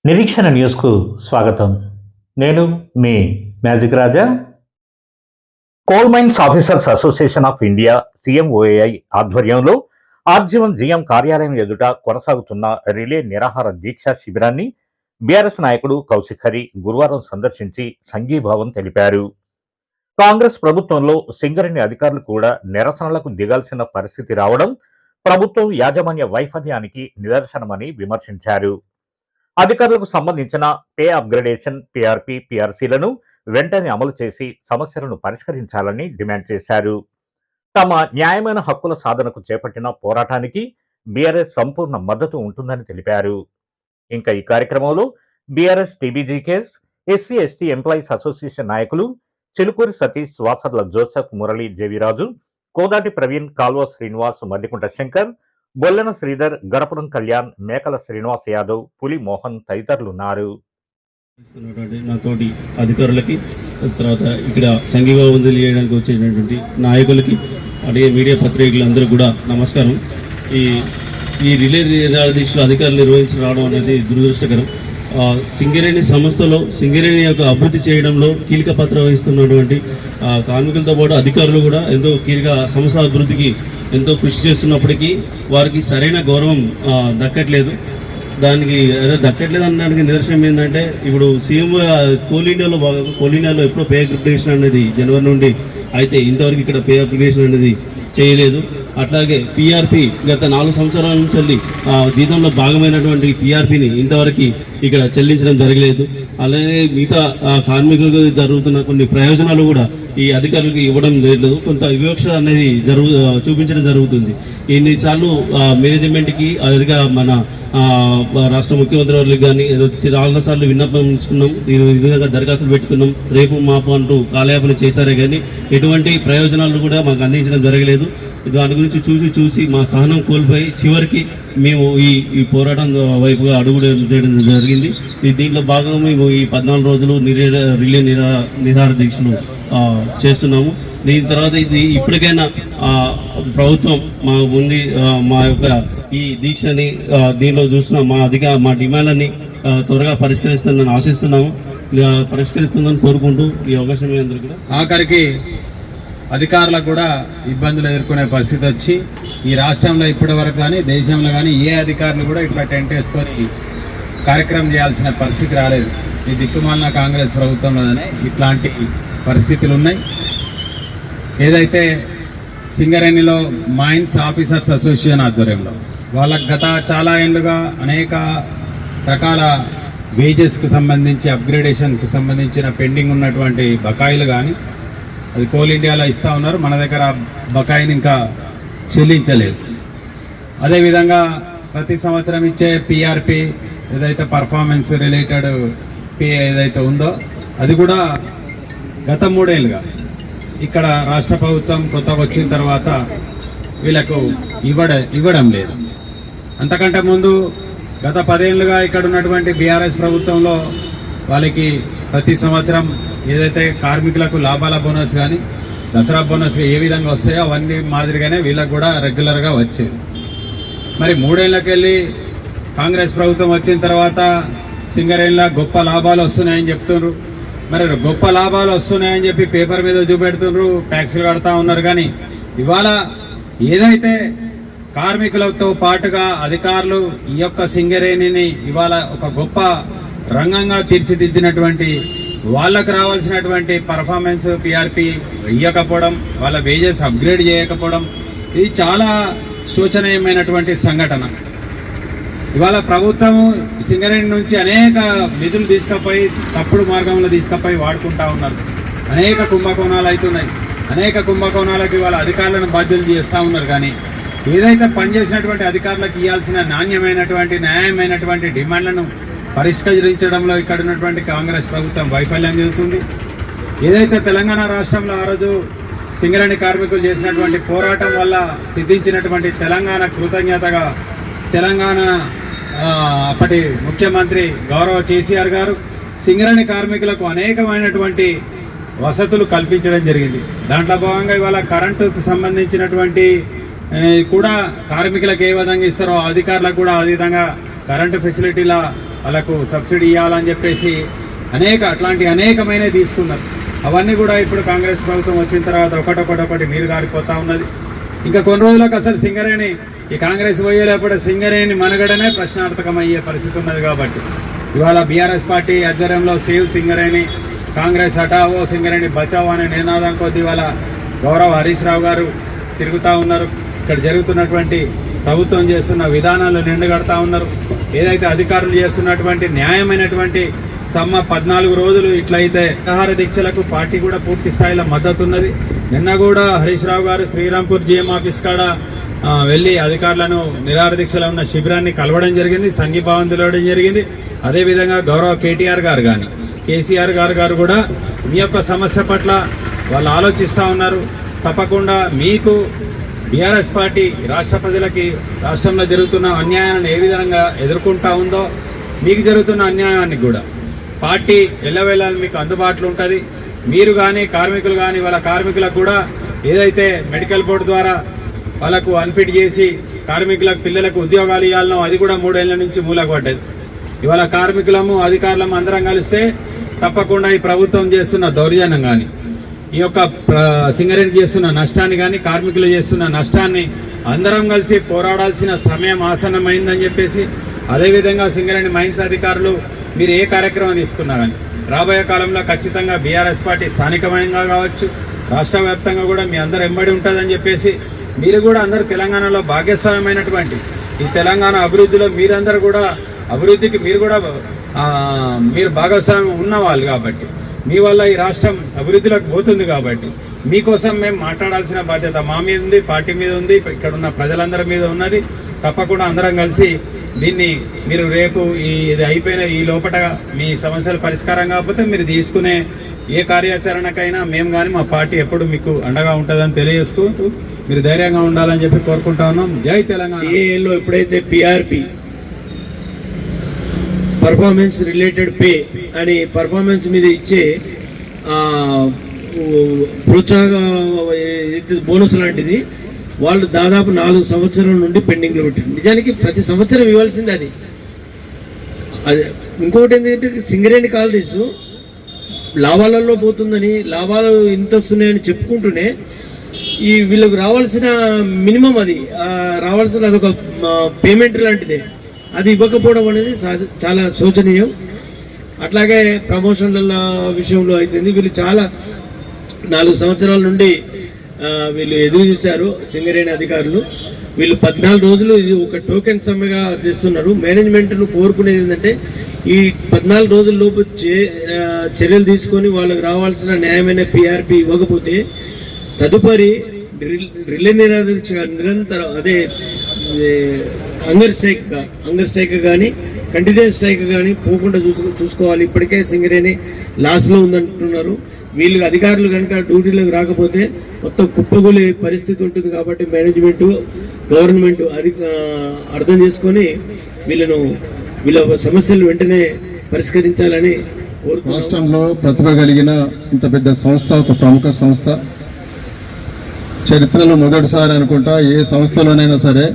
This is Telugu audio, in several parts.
నిరీక్షణ న్యూస్కు స్వాగతం. నేను మీ magic Raja. Coal mines officers association of India CMOAI ఆధ్వర్యంలో ఆర్జీవన్ GM కార్యాలయం ఎదుట కొనసాగుతున్న రిలే నిరాహార దీక్షా శిబిరాన్ని బీఆర్ఎస్ నాయకుడు కౌశిక్ హరి గురువారం సందర్శించి సంఘీభావం తెలిపారు. కాంగ్రెస్ ప్రభుత్వంలో సింగరేణి అధికారులు కూడా నిరసనలకు దిగాల్సిన పరిస్థితి రావడం ప్రభుత్వం యాజమాన్య వైఫల్యానికి నిదర్శనమని విమర్శించారు. అధికారులకు సంబంధించిన పే అప్గ్రేడేషన్, PRP, PRCలను వెంటనే అమలు చేసి సమస్యలను పరిష్కరించాలని డిమాండ్ చేశారు. తమ న్యాయమైన హక్కుల సాధనకు చేపట్టిన పోరాటానికి బీఆర్ఎస్ సంపూర్ణ మద్దతు ఉంటుందని తెలిపారు. ఇంకా ఈ కార్యక్రమంలో BRS TBGKs, SC/ST employees association నాయకులు చిలుకూరి సతీష్, వాసర్ల జోసెఫ్, మురళి, జేవిరాజు, కోదాటి ప్రవీణ్, కాల్వ శ్రీనివాస్, మద్దికుంట శంకర్, బొల్లెన శ్రీధర్, గడపురం కళ్యాణ్, మేకల శ్రీనివాస్ యాదవ్, పులి మోహన్ తదితరులున్నారు. నాతోటి అధికారులకి, తర్వాత ఇక్కడ సంఘీభావం తెలియడానికి వచ్చేటటువంటి నాయకులకి, అలాగే మీడియా పత్రికలందరూ కూడా నమస్కారం. ఈ రిలే దీక్షలు అధికారులు నిర్వహించి రావడం అనేది దురదృష్టకరం. సింగరేణి సంస్థలో సింగరేణి యొక్క అభివృద్ధి చేయడంలో కీలక పాత్ర వహిస్తున్నటువంటి కార్మికులతో పాటు అధికారులు కూడా ఎంతో కీలక సంస్థ అభివృద్ధికి ఎంతో కృషి చేస్తున్నప్పటికీ వారికి సరైన గౌరవం దక్కట్లేదు అనడానికి నిదర్శనం ఏంటంటే, ఇప్పుడు సీఎం కోల్ ఇండియాలో ఎప్పుడో పే అప్లికేషన్ అనేది జనవరి నుండి అయితే ఇంతవరకు ఇక్కడ పే అప్లికేషన్ అనేది చేయలేదు. అట్లాగే PRP గత 4 సంవత్సరాల నుంచి జీతంలో భాగమైనటువంటి PRPని ఇంతవరకు ఇక్కడ చెల్లించడం జరగలేదు. అలాగే మిగతా కార్మికులకు జరుగుతున్న కొన్ని ప్రయోజనాలు కూడా ఈ అధికారులకు ఇవ్వడం లేదు. కొంత వివక్ష అనేది చూపించడం జరుగుతుంది. ఎన్నిసార్లు మేనేజ్మెంట్కి అదిగా మన రాష్ట్ర ముఖ్యమంత్రి వారికి కానీ చాలాసార్లు విన్నపించుకున్నాం, ఈ విధంగా దరఖాస్తులు పెట్టుకున్నాం, రేపు మాపు అంటూ కాలయాపన చేశారే కానీ ఎటువంటి ప్రయోజనాలు కూడా మాకు అందించడం జరగలేదు. దాని గురించి చూసి మా సహనం కోల్పోయి చివరికి మేము ఈ పోరాటం వైపుగా అడుగు చేయడం జరిగింది. దీంట్లో భాగంగా మేము ఈ 14 రోజులు రిలే నిరాహార దీక్షలు చేస్తున్నాము. దీని తర్వాత ఇప్పటికైనా ప్రభుత్వం మా యొక్క ఈ దీక్షని దీనిలో చూస్తున్నాం, మా డిమాండ్లని త్వరగా పరిష్కరిస్తుందని ఆశిస్తున్నాము, పరిష్కరిస్తుందని కోరుకుంటూ ఈ అవకాశం అందరూ కూడా ఆఖరికి అధికారులకు కూడా ఇబ్బందులు ఎదుర్కొనే పరిస్థితి వచ్చి ఈ రాష్ట్రంలో ఇప్పటి వరకు కానీ దేశంలో కానీ ఏ అధికారులు కూడా ఇట్లా టెంట్ వేసుకొని కార్యక్రమం చేయాల్సిన పరిస్థితి రాలేదు. ఈ దిక్కుమాలిన కాంగ్రెస్ ప్రభుత్వంలోనే ఇట్లాంటి పరిస్థితులు ఉన్నాయి. ఏదైతే సింగరేణిలో మైన్స్ ఆఫీసర్స్ అసోసియేషన్ ఆధ్వర్యంలో వాళ్ళకు గత చాలా ఏళ్ళుగా అనేక రకాల వేజెస్కు సంబంధించి, అప్గ్రేడేషన్స్కి సంబంధించిన పెండింగ్ ఉన్నటువంటి బకాయిలు కానీ అది కోల్ ఇండియాలో ఇస్తూ ఉన్నారు. మన దగ్గర బకాయిని ఇంకా చెల్లించలేదు. అదేవిధంగా ప్రతి సంవత్సరం ఇచ్చే PRP ఏదైతే పర్ఫార్మెన్స్ రిలేటెడ్ పే ఏదైతే ఉందో అది కూడా గత 3 ఏళ్ళుగా ఇక్కడ రాష్ట్ర ప్రభుత్వం కొత్తగా వచ్చిన తర్వాత వీళ్ళకు ఇవ్వడం లేదు. అంతకంటే ముందు గత 10 ఏళ్ళుగా ఇక్కడ ఉన్నటువంటి BRS ప్రభుత్వంలో వాళ్ళకి ప్రతి సంవత్సరం ఏదైతే కార్మికులకు లాభాల బోనస్ కానీ దసరా బోనస్ ఏ విధంగా వస్తాయో అవన్నీ మాదిరిగానే వీళ్ళకు కూడా రెగ్యులర్గా వచ్చేది. మరి 3 ఏళ్ళకెళ్ళి కాంగ్రెస్ ప్రభుత్వం వచ్చిన తర్వాత సింగరేణిలో గొప్ప లాభాలు వస్తున్నాయని చెప్తున్నారు. మరి గొప్ప లాభాలు వస్తున్నాయని చెప్పి పేపర్ మీద చూపెడుతున్నారు, ట్యాక్సులు కడతా ఉన్నారు. కానీ ఇవాళ ఏదైతే కార్మికులతో పాటుగా అధికారులు ఈ యొక్క సింగరేణిని ఇవాళ ఒక గొప్ప రంగంగా తీర్చిదిద్దినటువంటి వాళ్ళకు రావాల్సినటువంటి పర్ఫార్మెన్స్ PRP ఇవ్వకపోవడం, వాళ్ళ వేజెస్ అప్గ్రేడ్ చేయకపోవడం, ఇది చాలా శోచనీయమైనటువంటి సంఘటన. ఇవాళ ప్రభుత్వము సింగరేణి నుంచి అనేక నిధులు తీసుకుపోయి తప్పుడు మార్గంలో తీసుకుపోయి వాడుకుంటా ఉన్నారు. అనేక కుంభకోణాలు అవుతున్నాయి. అనేక కుంభకోణాలకు ఇవాళ అధికారులను బాధ్యులు చేస్తూ ఉన్నారు. కానీ ఏదైతే పనిచేసినటువంటి అధికారులకు ఇవ్వాల్సిన నాణ్యమైనటువంటి న్యాయమైనటువంటి డిమాండ్లను పరిష్కరించడంలో ఇక్కడ ఉన్నటువంటి కాంగ్రెస్ ప్రభుత్వం వైఫల్యం చెందుతుంది. ఏదైతే తెలంగాణ రాష్ట్రంలో ఆ రోజు సింగరేణి కార్మికులు చేసినటువంటి పోరాటం వల్ల సిద్ధించినటువంటి తెలంగాణ కృతజ్ఞతగా తెలంగాణ అప్పటి ముఖ్యమంత్రి గౌరవ కేసీఆర్ గారు సింగరేణి కార్మికులకు అనేకమైనటువంటి వసతులు కల్పించడం జరిగింది. దాంట్లో భాగంగా ఇవాళ కరెంటుకు సంబంధించినటువంటి కూడా కార్మికులకు ఏ విధంగా ఇస్తారో అధికారులకు కూడా ఆ విధంగా కరెంటు ఫెసిలిటీల వాళ్ళకు సబ్సిడీ ఇవ్వాలని చెప్పేసి అట్లాంటి అనేకమైనవి తీసుకున్నారు. అవన్నీ కూడా ఇప్పుడు కాంగ్రెస్ ప్రభుత్వం వచ్చిన తర్వాత ఒకటి నీరు గారిపోతూ ఉన్నది. ఇంకా కొన్ని రోజులకు అసలు సింగరేణి ఈ కాంగ్రెస్ పోయేలేపటి సింగరేణి మనగడనే ప్రశ్నార్థకమయ్యే పరిస్థితి ఉన్నది. కాబట్టి ఇవాళ బీఆర్ఎస్ పార్టీ ఆధ్వర్యంలో సేవ్ సింగరేణి, కాంగ్రెస్ హటావో సింగరేణి బచావో అనే నినాదం కొద్ది ఇవాళ గౌరవ హరీష్ రావు గారు తిరుగుతూ ఉన్నారు. ఇక్కడ జరుగుతున్నటువంటి ప్రభుత్వం చేస్తున్న విధానాలు నిండుగడతా ఉన్నారు. ఏదైతే అధికారులు చేస్తున్నటువంటి న్యాయమైనటువంటి సమ్మ 14 రోజులు ఇట్లయితే ఆహార దీక్షలకు పార్టీ కూడా పూర్తి స్థాయిలో మద్దతు ఉన్నది. నిన్న కూడా హరీష్ రావు గారు శ్రీరాంపూర్ జీఎం ఆఫీస్ కాడ వెళ్ళి అధికారులను నిరాహార దీక్షలో ఉన్న శిబిరాన్ని కలవడం జరిగింది, సంఘీభావం తెలవడం జరిగింది. అదేవిధంగా గౌరవ కేటీఆర్ గారు కానీ కేసీఆర్ గారు కూడా మీ యొక్క సమస్య పట్ల వాళ్ళు ఆలోచిస్తూ ఉన్నారు. తప్పకుండా మీకు బీఆర్ఎస్ పార్టీ రాష్ట్ర ప్రజలకి రాష్ట్రంలో జరుగుతున్న అన్యాయాన్ని ఏ విధంగా ఎదుర్కొంటా ఉందో మీకు జరుగుతున్న అన్యాయాన్ని కూడా పార్టీ ఎల్లవేళ మీకు అందుబాటులో ఉంటుంది. మీరు కానీ కార్మికులు కానీ వాళ్ళ కార్మికులకు కూడా ఏదైతే మెడికల్ బోర్డు ద్వారా వాళ్ళకు అన్ఫిట్ చేసి కార్మికులకు పిల్లలకు ఉద్యోగాలు ఇవ్వాలనో అది కూడా 3 ఏళ్ల నుంచి మూలకు పడ్డది. ఇవాళ కార్మికులము అధికారులము అందరం కలిస్తే తప్పకుండా ఈ ప్రభుత్వం చేస్తున్న దౌర్జన్యం కానీ ఈ యొక్క సింగరేణి చేస్తున్న నష్టాన్ని కానీ కార్మికులు చేస్తున్న నష్టాన్ని అందరం కలిసి పోరాడాల్సిన సమయం ఆసన్నమైందని చెప్పేసి, అదేవిధంగా సింగరేణి మైన్స్ అధికారులు మీరు ఏ కార్యక్రమం తీసుకున్నా కానీ రాబోయే కాలంలో ఖచ్చితంగా బీఆర్ఎస్ పార్టీ స్థానికమైనగా కావచ్చు రాష్ట్ర వ్యాప్తంగా కూడా మీ అందరు ఎంబడి ఉంటుందని చెప్పేసి, మీరు కూడా అందరు తెలంగాణలో భాగస్వామ్యమైనటువంటి ఈ తెలంగాణ అభివృద్ధిలో మీరందరూ కూడా అభివృద్ధికి మీరు భాగస్వామ్యం ఉన్నవాళ్ళు కాబట్టి మీ వల్ల ఈ రాష్ట్రం అభివృద్ధిలోకి పోతుంది. కాబట్టి మీకోసం మేము మాట్లాడాల్సిన బాధ్యత మా మీద ఉంది, పార్టీ మీద ఉంది, ఇక్కడ ఉన్న ప్రజలందరి మీద ఉన్నది. తప్పకుండా అందరం కలిసి దీన్ని మీరు రేపు ఇది అయిపోయిన ఈ లోపల మీ సమస్యలు పరిష్కారం కాకపోతే మీరు తీసుకునే ఏ కార్యాచరణకైనా మేము కానీ మా పార్టీ ఎప్పుడు మీకు అండగా ఉంటుందని తెలియజేసుకుంటూ మీరు ధైర్యంగా ఉండాలని చెప్పి కోరుకుంటా ఉన్నాం. జై తెలంగాణ. సిఏలో ఎప్పుడైతే పిఆర్పి పర్ఫార్మెన్స్ రిలేటెడ్ పే అని పర్ఫార్మెన్స్ మీద ఇచ్చే ప్రోత్సాహ బోనస్ లాంటిది వాళ్ళు దాదాపు 4 సంవత్సరాల నుండి పెండింగ్లో పెట్టారు. నిజానికి ప్రతి సంవత్సరం ఇవ్వాల్సింది అది. ఇంకొకటి ఏంటంటే సింగరేణి కాలనీస్ లాభాలలో పోతుందని, లాభాలు ఇంత వస్తున్నాయని చెప్పుకుంటూనే ఈ వీళ్ళకు రావాల్సిన మినిమం అది రావాల్సిన అదొక పేమెంట్ లాంటిదే, అది ఇవ్వకపోవడం అనేది చాలా శోచనీయం. అట్లాగే ప్రమోషన్ల విషయంలో అయితే వీళ్ళు చాలా 4 సంవత్సరాల నుండి వీళ్ళు ఎదురు చూశారు సింగరేణి అధికారులు. వీళ్ళు 14 రోజులు ఇది ఒక టోకెన్ సమ్మెగా చేస్తున్నారు. మేనేజ్మెంట్ను కోరుకునేది ఏంటంటే ఈ 14 రోజుల లోపు చర్యలు తీసుకొని వాళ్ళకి రావాల్సిన న్యాయమైన పిఆర్పి ఇవ్వకపోతే తదుపరి రిలే నిరంతరం అదే అంగర్ స్ట్రైక్ కానీ కంటిన్యూస్ స్ట్రైక్ కానీ పోకుండా చూసుకోవాలి. ఇప్పటికే సింగరేణి లాస్లో ఉందంటున్నారు. వీళ్ళు అధికారులు కనుక డ్యూటీలోకి రాకపోతే మొత్తం కుప్పగొలే పరిస్థితి ఉంటుంది. కాబట్టి మేనేజ్మెంట్ గవర్నమెంట్ అది అర్థం చేసుకొని వీళ్ళ సమస్యలు వెంటనే పరిష్కరించాలని రాష్ట్రంలో ప్రతిభ కలిగిన ఇంత పెద్ద సంస్థ, ఒక ప్రముఖ సంస్థ, చరిత్రలో మొదటిసారి అనుకుంటా ఏ సంస్థలోనైనా సరే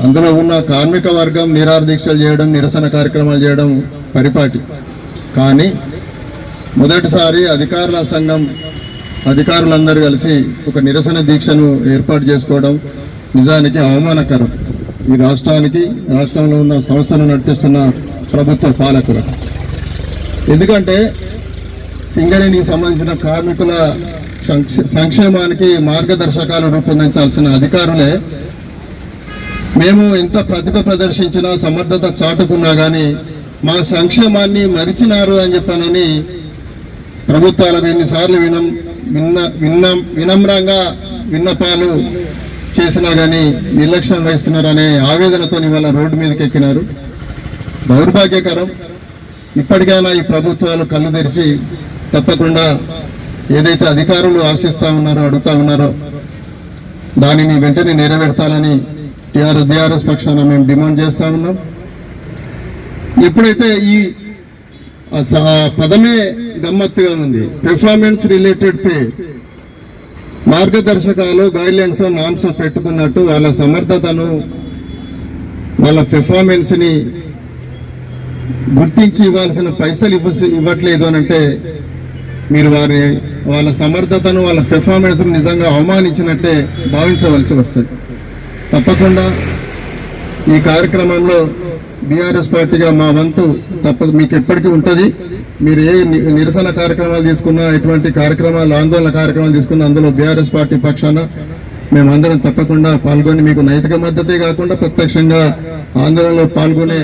అందులో ఉన్న కార్మిక వర్గం నిరాహార దీక్షలు చేయడం, నిరసన కార్యక్రమాలు చేయడం పరిపాటి. కానీ మొదటిసారి అధికారుల సంఘం అధికారులందరూ కలిసి ఒక నిరసన దీక్షను ఏర్పాటు చేసుకోవడం నిజానికి అవమానకరం ఈ రాష్ట్రానికి, రాష్ట్రంలో ఉన్న సంస్థను నడిపిస్తున్న ప్రభుత్వ పాలకులు. ఎందుకంటే సింగరేణికి సంబంధించిన కార్మికుల సంక్షేమానికి మార్గదర్శకాలు రూపొందించాల్సిన అధికారులే మేము ఎంత ప్రతిభ ప్రదర్శించినా సమర్థత చాటుకున్నా కానీ మా సంక్షేమాన్ని మరిచినారు అని చెప్పానని ప్రభుత్వాలకు ఎన్నిసార్లు వినమ్రంగా విన్నపాలు చేసినా కానీ నిర్లక్ష్యం వహిస్తున్నారనే ఆవేదనతో ఇవాళ రోడ్డు మీదకి ఎక్కినారు. దౌర్భాగ్యకరం. ఇప్పటికైనా ఈ ప్రభుత్వాలు కళ్ళు తెరిచి తప్పకుండా ఏదైతే అధికారులు ఆశిస్తూ ఉన్నారో, అడుగుతా ఉన్నారో దానిని వెంటనే నెరవేర్చాలని బీఆర్ఎస్ పక్షాన మేము డిమాండ్ చేస్తూ ఉన్నాం. ఎప్పుడైతే ఈ పదమే గమ్మత్తుగా ఉంది, పెర్ఫార్మెన్స్ రిలేటెడ్ పే, మార్గదర్శకాలు, గైడ్లైన్స్, నామ్స్ పెట్టుకున్నట్టు వాళ్ళ సమర్థతను వాళ్ళ పెర్ఫార్మెన్స్ని గుర్తించి ఇవ్వాల్సిన పైసలు ఇవ్వట్లేదు అని అంటే మీరు వాళ్ళ సమర్థతను వాళ్ళ పెర్ఫార్మెన్స్ను నిజంగా అవమానించినట్టే భావించవలసి వస్తుంది. తప్పకుండా ఈ కార్యక్రమంలో బీఆర్ఎస్ పార్టీగా మా వంతు మీకు ఎప్పటికీ ఉంటుంది. మీరు ఏ నిరసన కార్యక్రమాలు తీసుకున్నా, ఎటువంటి కార్యక్రమాలు, ఆందోళన కార్యక్రమాలు తీసుకున్నా అందులో బీఆర్ఎస్ పార్టీ పక్షాన మేమందరం తప్పకుండా పాల్గొని మీకు నైతిక మద్దతే కాకుండా ప్రత్యక్షంగా ఆందోళనలో పాల్గొనే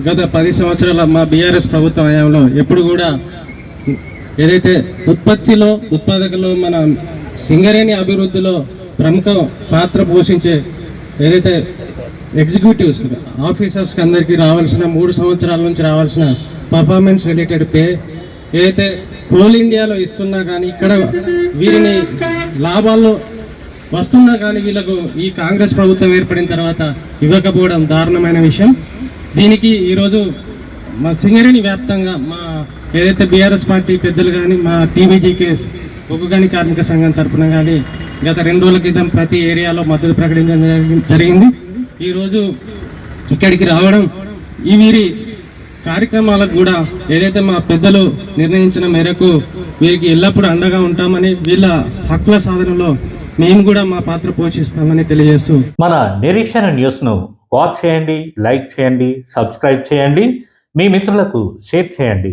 గత 10 సంవత్సరాల మా బీఆర్ఎస్ ప్రభుత్వ హయాంలో ఎప్పుడు కూడా ఏదైతే ఉత్పాదకలో మన సింగరేణి అభివృద్ధిలో ప్రముఖ పాత్ర పోషించే ఏదైతే ఎగ్జిక్యూటివ్స్ ఆఫీసర్స్కి అందరికీ రావాల్సిన 3 సంవత్సరాల నుంచి రావాల్సిన పర్ఫార్మెన్స్ రిలేటెడ్ పే ఏదైతే కోల్ ఇండియాలో ఇస్తున్నా కానీ ఇక్కడ వీరిని లాభాల్లో వస్తున్నా కానీ వీళ్ళకు ఈ కాంగ్రెస్ ప్రభుత్వం ఏర్పడిన తర్వాత ఇవ్వకపోవడం దారుణమైన విషయం. దీనికి ఈరోజు మా సింగరేణి వ్యాప్తంగా మా ఏదైతే బీఆర్ఎస్ పార్టీ పెద్దలు కానీ మా టీబీజీకేఎస్ ఉగ్గుగని కార్మిక సంఘం తరఫున కానీ గత 2 రోజుల క్రితం ప్రతి ఏరియాలో మద్దతు ప్రకటించడం జరిగింది. ఈరోజు ఇక్కడికి రావడం ఈ వీరి కార్యక్రమాలకు కూడా ఏదైతే మా పెద్దలు నిర్ణయించిన మేరకు వీరికి ఎల్లప్పుడూ అండగా ఉంటామని, వీళ్ళ హక్కుల సాధనలో మేము కూడా మా పాత్ర పోషిస్తామని తెలియజేస్తూ మన నిరీక్షణ న్యూస్ను వాచ్ చేయండి, లైక్ చేయండి, సబ్స్క్రైబ్ చేయండి, మీ మిత్రులకు షేర్ చేయండి.